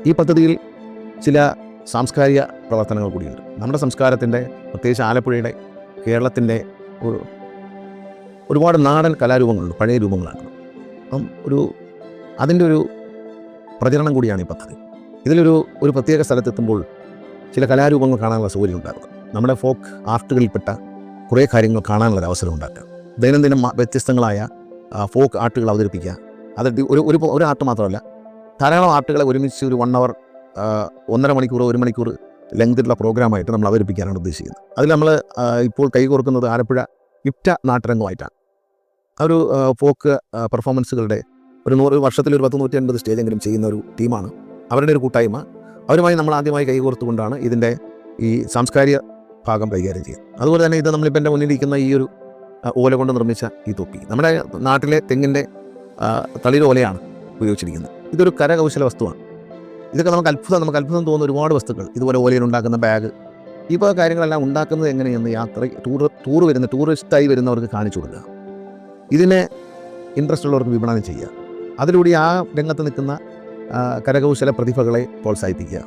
ഈ പദ്ധതിയിൽ ചില സാംസ്കാരിക പ്രവർത്തനങ്ങൾ കൂടിയുണ്ട്. നമ്മുടെ സംസ്കാരത്തിൻ്റെ, പ്രത്യേകിച്ച് ആലപ്പുഴയുടെ, കേരളത്തിൻ്റെ ഒരുപാട് നാടൻ കലാരൂപങ്ങളുണ്ട്, പഴയ രൂപങ്ങളാണ്. അപ്പം അതിൻ്റെ ഒരു പ്രചരണം കൂടിയാണ് ഈ പദ്ധതി. ഒരു പ്രത്യേക സ്ഥലത്തെത്തുമ്പോൾ ചില കലാരൂപങ്ങൾ കാണാനുള്ള സൗകര്യം ഉണ്ടാകും. നമ്മുടെ ഫോക്ക് ആർട്ടുകളിൽപ്പെട്ട കുറേ കാര്യങ്ങൾ കാണാനുള്ളൊരു അവസരം ഉണ്ടാക്കുക. ദൈനംദിനം വ്യത്യസ്തങ്ങളായ ഫോക്ക് ആർട്ടുകൾ അവതരിപ്പിക്കുക. അത് ഒരു ആർട്ട് മാത്രമല്ല, ധാരാളം ആർട്ടുകളെ ഒരുമിച്ച് ഒരു 1 hour 1.5 മണിക്കൂർ 1 മണിക്കൂർ ലെങ്തിലുള്ള പ്രോഗ്രാമായിട്ട് നമ്മൾ അവതരിപ്പിക്കാനാണ് ഉദ്ദേശിക്കുന്നത്. അതിൽ നമ്മൾ ഇപ്പോൾ കൈകോർക്കുന്നത് ആലപ്പുഴ ഇപ്റ്റ നാട്ടരങ്ങുമായിട്ടാണ്. ഒരു ഫോക്ക് പെർഫോമൻസുകളുടെ ഒരു വർഷത്തിൽ ഒരു 100-150 സ്റ്റേജെങ്കിലും ചെയ്യുന്ന ഒരു ടീമാണ്. അവരുടെ ഒരു കൂട്ടായ്മ. അവരുമായി നമ്മൾ ആദ്യമായി കൈകോർത്തുകൊണ്ടാണ് ഇതിൻ്റെ ഈ സാംസ്കാരിക ഭാഗം കൈകാര്യം ചെയ്യുന്നത്. അതുപോലെ തന്നെ ഇത് നമ്മളിപ്പോൾ എൻ്റെ മുന്നിലിരിക്കുന്ന ഈ ഒരു ഓല കൊണ്ട് നിർമ്മിച്ച ഈ തൊപ്പി നമ്മുടെ നാട്ടിലെ തെങ്ങിൻ്റെ തളിര് ഓലയാണ് ഉപയോഗിച്ചിരിക്കുന്നത്. ഇതൊരു കരകൗശല വസ്തുവാണ്. ഇതൊക്കെ നമുക്ക് അത്ഭുതം തോന്നുന്ന ഒരുപാട് വസ്തുക്കൾ, ഇതുപോലെ ഓലയിൽ ഉണ്ടാക്കുന്ന ബാഗ്, ഈ കാര്യങ്ങളെല്ലാം ഉണ്ടാക്കുന്നത് എങ്ങനെയെന്ന് ടൂറിസ്റ്റായി വരുന്നവർക്ക് കാണിച്ചു കൊടുക്കുക. ഇതിനെ ഇൻട്രസ്റ്റ് ഉള്ളവർക്ക് വിപണനം ചെയ്യുക. അതിലൂടെ ആ രംഗത്ത് നിൽക്കുന്ന കരകൗശല പ്രതിഭകളെ പ്രോത്സാഹിപ്പിക്കുക.